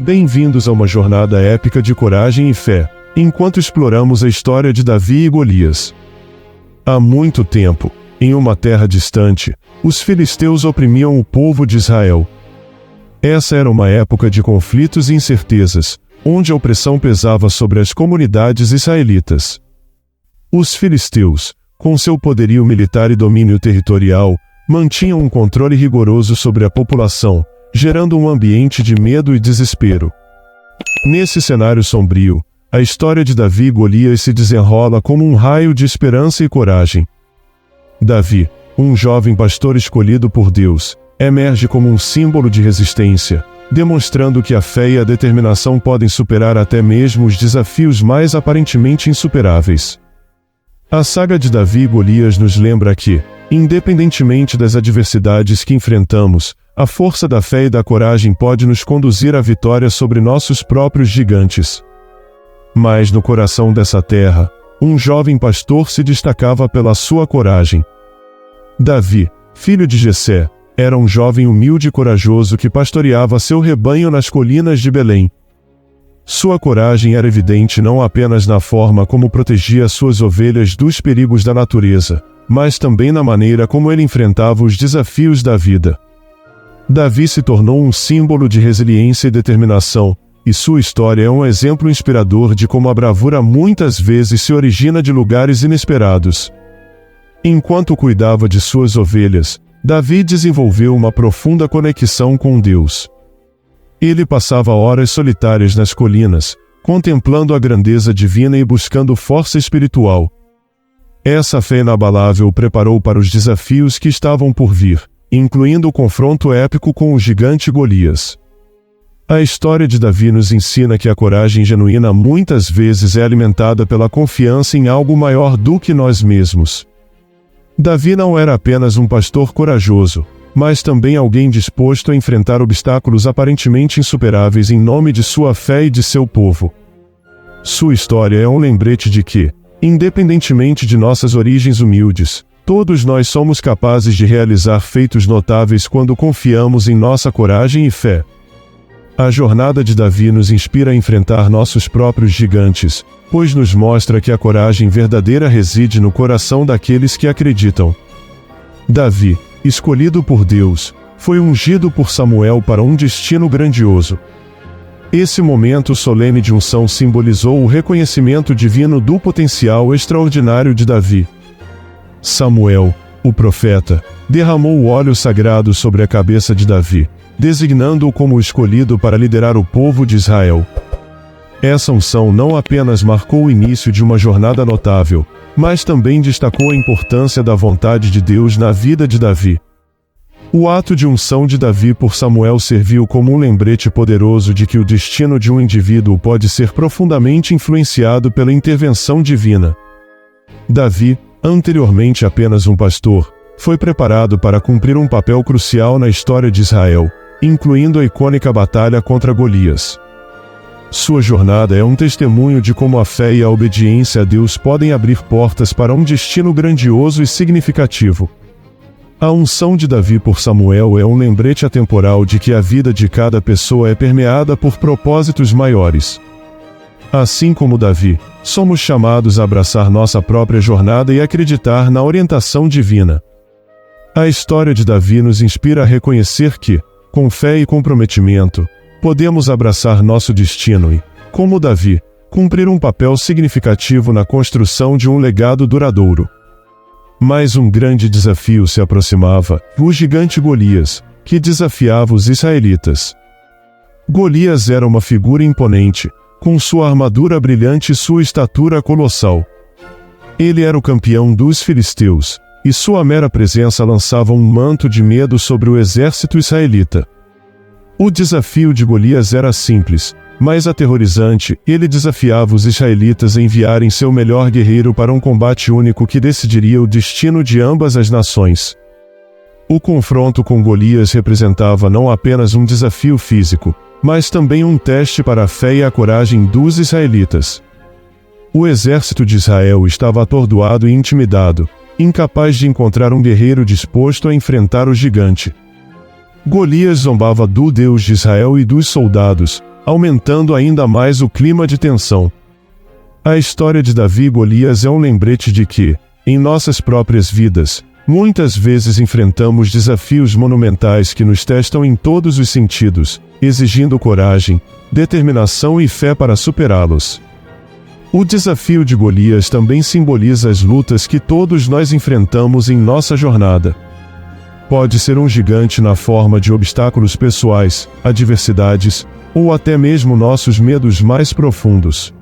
Bem-vindos a uma jornada épica de coragem e fé, enquanto exploramos a história de Davi e Golias. Há muito tempo, em uma terra distante, os filisteus oprimiam o povo de Israel. Essa era uma época de conflitos e incertezas, onde a opressão pesava sobre as comunidades israelitas. Os filisteus, com seu poderio militar e domínio territorial, mantinham um controle rigoroso sobre a população, gerando um ambiente de medo e desespero. Nesse cenário sombrio, a história de Davi e Golias se desenrola como um raio de esperança e coragem. Davi, um jovem pastor escolhido por Deus, emerge como um símbolo de resistência, demonstrando que a fé e a determinação podem superar até mesmo os desafios mais aparentemente insuperáveis. A saga de Davi e Golias nos lembra que, independentemente das adversidades que enfrentamos, a força da fé e da coragem pode nos conduzir à vitória sobre nossos próprios gigantes. Mas no coração dessa terra, um jovem pastor se destacava pela sua coragem. Davi, filho de Jessé, era um jovem humilde e corajoso que pastoreava seu rebanho nas colinas de Belém. Sua coragem era evidente não apenas na forma como protegia suas ovelhas dos perigos da natureza, mas também na maneira como ele enfrentava os desafios da vida. Davi se tornou um símbolo de resiliência e determinação, e sua história é um exemplo inspirador de como a bravura muitas vezes se origina de lugares inesperados. Enquanto cuidava de suas ovelhas, Davi desenvolveu uma profunda conexão com Deus. Ele passava horas solitárias nas colinas, contemplando a grandeza divina e buscando força espiritual. Essa fé inabalável o preparou para os desafios que estavam por vir, incluindo o confronto épico com o gigante Golias. A história de Davi nos ensina que a coragem genuína muitas vezes é alimentada pela confiança em algo maior do que nós mesmos. Davi não era apenas um pastor corajoso, mas também alguém disposto a enfrentar obstáculos aparentemente insuperáveis em nome de sua fé e de seu povo. Sua história é um lembrete de que, independentemente de nossas origens humildes, todos nós somos capazes de realizar feitos notáveis quando confiamos em nossa coragem e fé. A jornada de Davi nos inspira a enfrentar nossos próprios gigantes, pois nos mostra que a coragem verdadeira reside no coração daqueles que acreditam. Davi, escolhido por Deus, foi ungido por Samuel para um destino grandioso. Esse momento solene de unção simbolizou o reconhecimento divino do potencial extraordinário de Davi. Samuel, o profeta, derramou o óleo sagrado sobre a cabeça de Davi, designando-o como escolhido para liderar o povo de Israel. Essa unção não apenas marcou o início de uma jornada notável, mas também destacou a importância da vontade de Deus na vida de Davi. O ato de unção de Davi por Samuel serviu como um lembrete poderoso de que o destino de um indivíduo pode ser profundamente influenciado pela intervenção divina. Davi, anteriormente apenas um pastor, foi preparado para cumprir um papel crucial na história de Israel, incluindo a icônica batalha contra Golias. Sua jornada é um testemunho de como a fé e a obediência a Deus podem abrir portas para um destino grandioso e significativo. A unção de Davi por Samuel é um lembrete atemporal de que a vida de cada pessoa é permeada por propósitos maiores. Assim como Davi, somos chamados a abraçar nossa própria jornada e acreditar na orientação divina. A história de Davi nos inspira a reconhecer que, com fé e comprometimento, podemos abraçar nosso destino e, como Davi, cumprir um papel significativo na construção de um legado duradouro. Mas um grande desafio se aproximava: o gigante Golias, que desafiava os israelitas. Golias era uma figura imponente, com sua armadura brilhante e sua estatura colossal. Ele era o campeão dos filisteus, e sua mera presença lançava um manto de medo sobre o exército israelita. O desafio de Golias era simples, mas aterrorizante. Ele desafiava os israelitas a enviarem seu melhor guerreiro para um combate único que decidiria o destino de ambas as nações. O confronto com Golias representava não apenas um desafio físico, mas também um teste para a fé e a coragem dos israelitas. O exército de Israel estava atordoado e intimidado, incapaz de encontrar um guerreiro disposto a enfrentar o gigante. Golias zombava do Deus de Israel e dos soldados, aumentando ainda mais o clima de tensão. A história de Davi e Golias é um lembrete de que, em nossas próprias vidas, muitas vezes enfrentamos desafios monumentais que nos testam em todos os sentidos, exigindo coragem, determinação e fé para superá-los. O desafio de Golias também simboliza as lutas que todos nós enfrentamos em nossa jornada. Pode ser um gigante na forma de obstáculos pessoais, adversidades, ou até mesmo nossos medos mais profundos.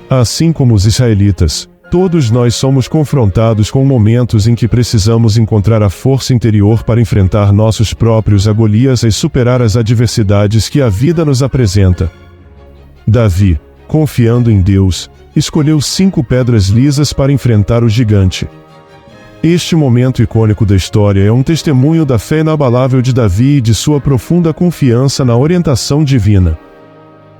Assim como os israelitas, todos nós somos confrontados com momentos em que precisamos encontrar a força interior para enfrentar nossos próprios Golias e superar as adversidades que a vida nos apresenta. Davi, confiando em Deus, escolheu 5 pedras lisas para enfrentar o gigante. Este momento icônico da história é um testemunho da fé inabalável de Davi e de sua profunda confiança na orientação divina.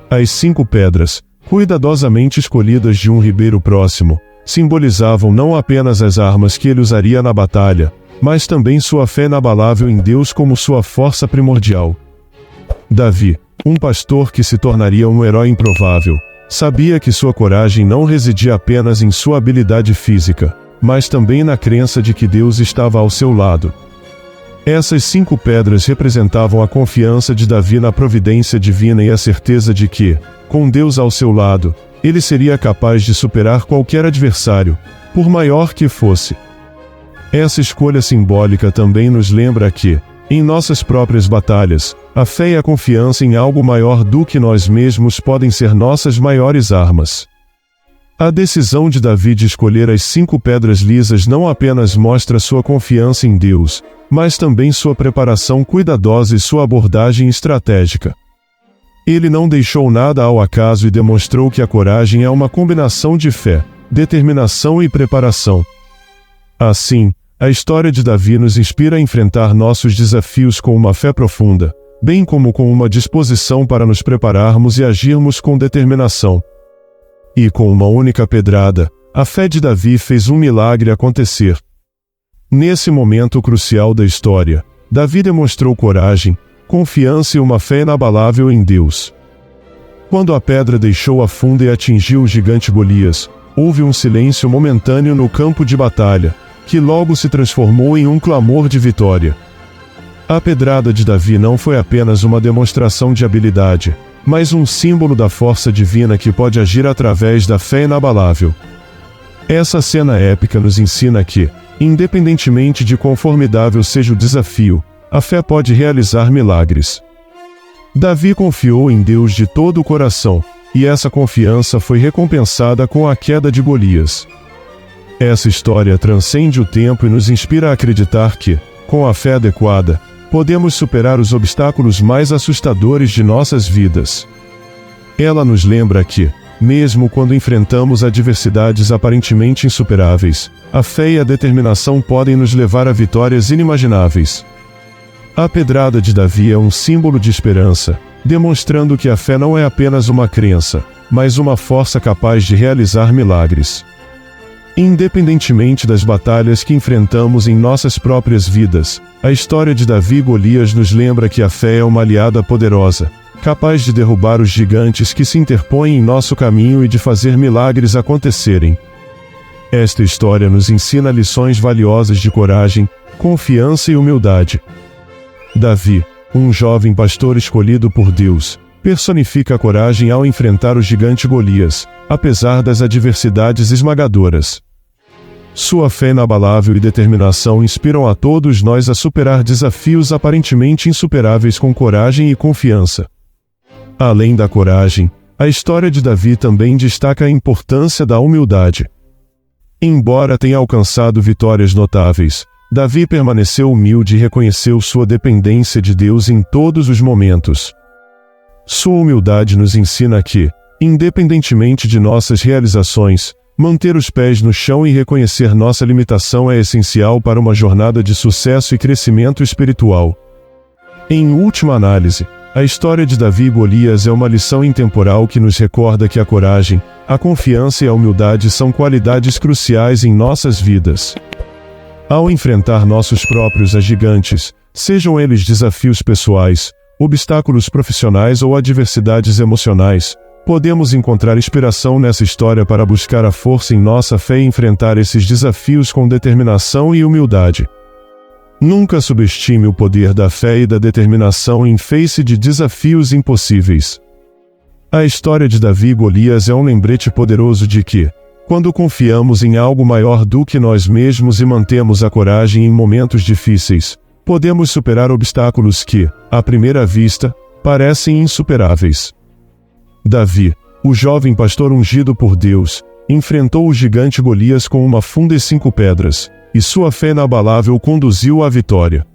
As 5 pedras, cuidadosamente escolhidas de um ribeiro próximo, simbolizavam não apenas as armas que ele usaria na batalha, mas também sua fé inabalável em Deus como sua força primordial. Davi, um pastor que se tornaria um herói improvável, sabia que sua coragem não residia apenas em sua habilidade física, mas também na crença de que Deus estava ao seu lado. Essas 5 pedras representavam a confiança de Davi na providência divina e a certeza de que, com Deus ao seu lado, ele seria capaz de superar qualquer adversário, por maior que fosse. Essa escolha simbólica também nos lembra que, em nossas próprias batalhas, a fé e a confiança em algo maior do que nós mesmos podem ser nossas maiores armas. A decisão de Davi de escolher as 5 pedras lisas não apenas mostra sua confiança em Deus, mas também sua preparação cuidadosa e sua abordagem estratégica. Ele não deixou nada ao acaso e demonstrou que a coragem é uma combinação de fé, determinação e preparação. Assim, a história de Davi nos inspira a enfrentar nossos desafios com uma fé profunda, bem como com uma disposição para nos prepararmos e agirmos com determinação. E com uma única pedrada, a fé de Davi fez um milagre acontecer. Nesse momento crucial da história, Davi demonstrou coragem, confiança e uma fé inabalável em Deus. Quando a pedra deixou a funda e atingiu o gigante Golias, houve um silêncio momentâneo no campo de batalha, que logo se transformou em um clamor de vitória. A pedrada de Davi não foi apenas uma demonstração de habilidade, mas um símbolo da força divina que pode agir através da fé inabalável. Essa cena épica nos ensina que, independentemente de quão formidável seja o desafio, a fé pode realizar milagres. Davi confiou em Deus de todo o coração, e essa confiança foi recompensada com a queda de Golias. Essa história transcende o tempo e nos inspira a acreditar que, com a fé adequada, podemos superar os obstáculos mais assustadores de nossas vidas. Ela nos lembra que, mesmo quando enfrentamos adversidades aparentemente insuperáveis, a fé e a determinação podem nos levar a vitórias inimagináveis. A pedrada de Davi é um símbolo de esperança, demonstrando que a fé não é apenas uma crença, mas uma força capaz de realizar milagres. Independentemente das batalhas que enfrentamos em nossas próprias vidas, a história de Davi e Golias nos lembra que a fé é uma aliada poderosa, capaz de derrubar os gigantes que se interpõem em nosso caminho e de fazer milagres acontecerem. Esta história nos ensina lições valiosas de coragem, confiança e humildade. Davi, um jovem pastor escolhido por Deus, personifica a coragem ao enfrentar o gigante Golias, apesar das adversidades esmagadoras. Sua fé inabalável e determinação inspiram a todos nós a superar desafios aparentemente insuperáveis com coragem e confiança. Além da coragem, a história de Davi também destaca a importância da humildade. Embora tenha alcançado vitórias notáveis, Davi permaneceu humilde e reconheceu sua dependência de Deus em todos os momentos. Sua humildade nos ensina que, independentemente de nossas realizações, manter os pés no chão e reconhecer nossa limitação é essencial para uma jornada de sucesso e crescimento espiritual. Em última análise, a história de Davi e Golias é uma lição intemporal que nos recorda que a coragem, a confiança e a humildade são qualidades cruciais em nossas vidas. Ao enfrentar nossos próprios gigantes, sejam eles desafios pessoais, obstáculos profissionais ou adversidades emocionais, podemos encontrar inspiração nessa história para buscar a força em nossa fé e enfrentar esses desafios com determinação e humildade. Nunca subestime o poder da fé e da determinação em face de desafios impossíveis. A história de Davi e Golias é um lembrete poderoso de que, quando confiamos em algo maior do que nós mesmos e mantemos a coragem em momentos difíceis, podemos superar obstáculos que, à primeira vista, parecem insuperáveis. Davi, o jovem pastor ungido por Deus, enfrentou o gigante Golias com uma funda e 5 pedras, e sua fé inabalável o conduziu à vitória.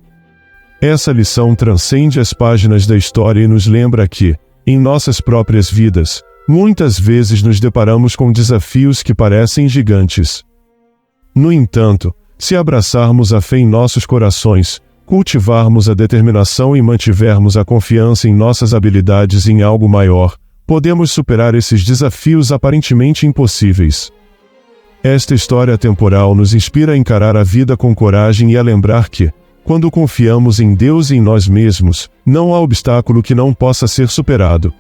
Essa lição transcende as páginas da história e nos lembra que, em nossas próprias vidas, muitas vezes nos deparamos com desafios que parecem gigantes. No entanto, se abraçarmos a fé em nossos corações, cultivarmos a determinação e mantivermos a confiança em nossas habilidades e em algo maior, podemos superar esses desafios aparentemente impossíveis. Esta história temporal nos inspira a encarar a vida com coragem e a lembrar que, quando confiamos em Deus e em nós mesmos, não há obstáculo que não possa ser superado.